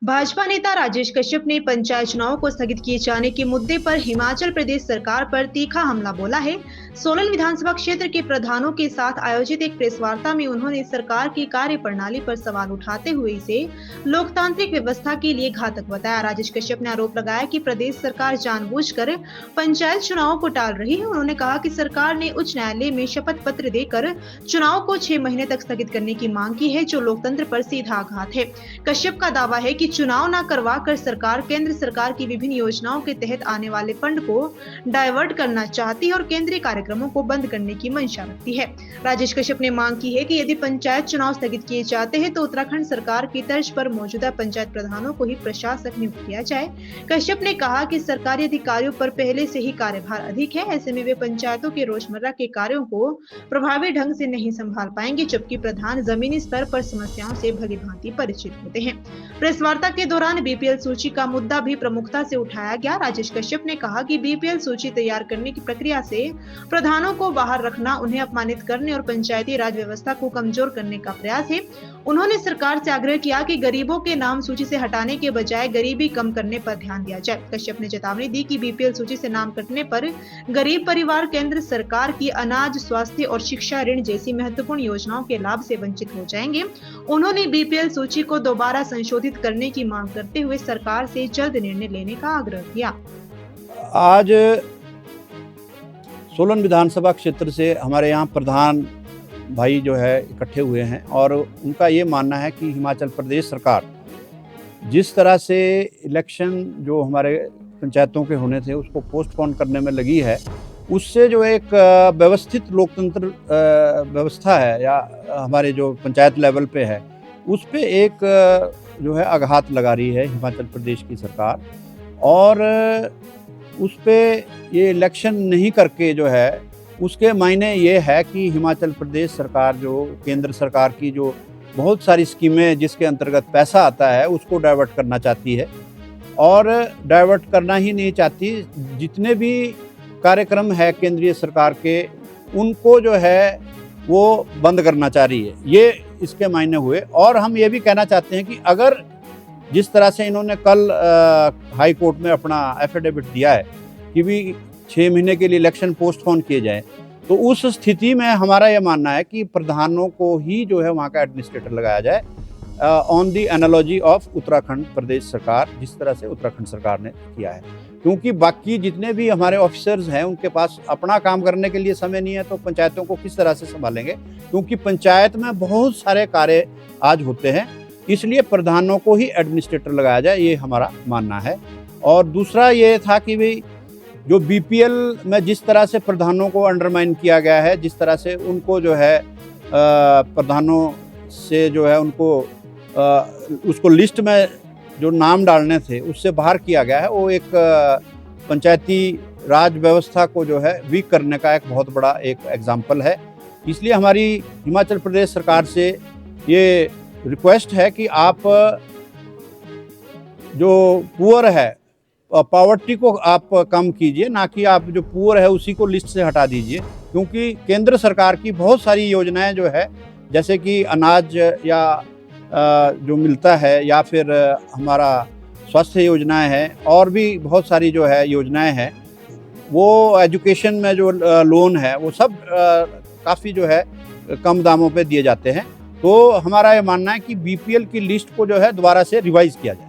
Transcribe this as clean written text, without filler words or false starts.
भाजपा नेता राजेश कश्यप ने पंचायत चुनाव को स्थगित किए जाने के मुद्दे पर हिमाचल प्रदेश सरकार पर तीखा हमला बोला है। सोलन विधानसभा क्षेत्र के प्रधानों के साथ आयोजित एक प्रेस वार्ता में उन्होंने सरकार की कार्य प्रणाली पर सवाल उठाते हुए इसे लोकतांत्रिक व्यवस्था के लिए घातक बताया। राजेश कश्यप ने आरोप लगाया कि प्रदेश सरकार जानबूझकर पंचायत चुनाव को टाल रही है। उन्होंने कहा कि सरकार ने उच्च न्यायालय में शपथ पत्र देकर चुनाव को 6 महीने तक स्थगित करने की मांग की है, जो लोकतंत्र पर सीधा आघात है। कश्यप का दावा है कि चुनाव न करवाकर सरकार केंद्र सरकार की विभिन्न योजनाओं के तहत आने वाले फंड को डाइवर्ट करना चाहती है और केंद्रीय कार्यक्रमों को बंद करने की मंशा रखती है। राजेश कश्यप ने मांग की है कि यदि पंचायत चुनाव स्थगित किए जाते हैं तो उत्तराखंड सरकार की तर्ज पर मौजूदा पंचायत प्रधानों को ही प्रशासक नियुक्त किया जाए। कश्यप ने कहा कि सरकारी अधिकारियों पर पहले से ही कार्यभार अधिक है, ऐसे में वे पंचायतों के रोजमर्रा के कार्यों को प्रभावी ढंग से नहीं संभाल पाएंगे, जबकि प्रधान जमीनी स्तर पर समस्याओं से भलीभांति परिचित होते हैं। प्रेस वार्ता के दौरान बीपीएल सूची का मुद्दा भी प्रमुखता से उठाया गया। राजेश कश्यप ने कहा कि बीपीएल सूची तैयार करने की प्रक्रिया से प्रधानों को बाहर रखना, उन्हें अपमानित करने और पंचायती राज व्यवस्था को कमजोर करने का प्रयास है। उन्होंने सरकार से आग्रह किया कि गरीबों के नाम सूची से हटाने के बजाय गरीबी कम करने पर ध्यान दिया जाए। कश्यप ने चेतावनी दी कि बीपीएल सूची से नाम कटने पर गरीब परिवार केंद्र सरकार की अनाज, स्वास्थ्य और शिक्षा ऋण जैसी महत्वपूर्ण योजनाओं के लाभ से वंचित हो जाएंगे। उन्होंने बीपीएल सूची को दोबारा संशोधित करने की मांग करते हुए सरकार से जल्द निर्णय लेने का आग्रह किया। आज सोलन विधानसभा क्षेत्र से हमारे यहाँ प्रधान भाई जो है इकट्ठे हुए हैं और उनका ये मानना है कि हिमाचल प्रदेश सरकार जिस तरह से इलेक्शन जो हमारे पंचायतों के होने थे उसको पोस्टपोन करने में लगी है, उससे जो एक व्यवस्थित लोकतंत्र व्यवस्था है या हमारे जो पंचायत लेवल पे है उस पे एक जो है आघात लगा रही है हिमाचल प्रदेश की सरकार। और उस पे ये इलेक्शन नहीं करके जो है उसके मायने ये है कि हिमाचल प्रदेश सरकार जो केंद्र सरकार की जो बहुत सारी स्कीमें जिसके अंतर्गत पैसा आता है उसको डाइवर्ट करना चाहती है। और डाइवर्ट करना ही नहीं चाहती, जितने भी कार्यक्रम है केंद्रीय सरकार के उनको जो है वो बंद करना चाह रही है, ये इसके मायने हुए। और हम ये भी कहना चाहते हैं कि अगर जिस तरह से इन्होंने कल हाई कोर्ट में अपना एफिडेविट दिया है कि भी 6 महीने के लिए इलेक्शन पोस्टपोन किए जाएं, तो उस स्थिति में हमारा ये मानना है कि प्रधानों को ही जो है वहाँ का एडमिनिस्ट्रेटर लगाया जाए on the analogy of Uttarakhand Pradesh सरकार, जिस तरह से उत्तराखंड सरकार ने किया है। क्योंकि बाकी जितने भी हमारे ऑफिसर्स हैं उनके पास अपना काम करने के लिए समय नहीं है, तो पंचायतों को किस तरह से संभालेंगे, क्योंकि पंचायत में बहुत सारे कार्य आज होते हैं, इसलिए प्रधानों को ही एडमिनिस्ट्रेटर लगाया जाए, ये हमारा मानना है। और दूसरा ये था कि भाई जो बीपीएल में जिस तरह से प्रधानों को अंडरमाइन किया गया है, जिस तरह से उनको जो है प्रधानों से जो है उनको उसको लिस्ट में जो नाम डालने थे उससे बाहर किया गया है, वो एक पंचायती राज व्यवस्था को जो है वीक करने का एक बहुत बड़ा एक एग्जाम्पल है। इसलिए हमारी हिमाचल प्रदेश सरकार से ये रिक्वेस्ट है कि आप जो पुअर है पॉवर्टी को आप कम कीजिए, ना कि आप जो पुअर है उसी को लिस्ट से हटा दीजिए। क्योंकि केंद्र सरकार की बहुत सारी योजनाएं जो है, जैसे कि अनाज या जो मिलता है या फिर हमारा स्वास्थ्य योजनाएं हैं और भी बहुत सारी जो है योजनाएं हैं, वो एजुकेशन में जो लोन है वो सब काफ़ी जो है कम दामों पे दिए जाते हैं। तो हमारा ये मानना है कि बीपीएल की लिस्ट को जो है दोबारा से रिवाइज किया जाए।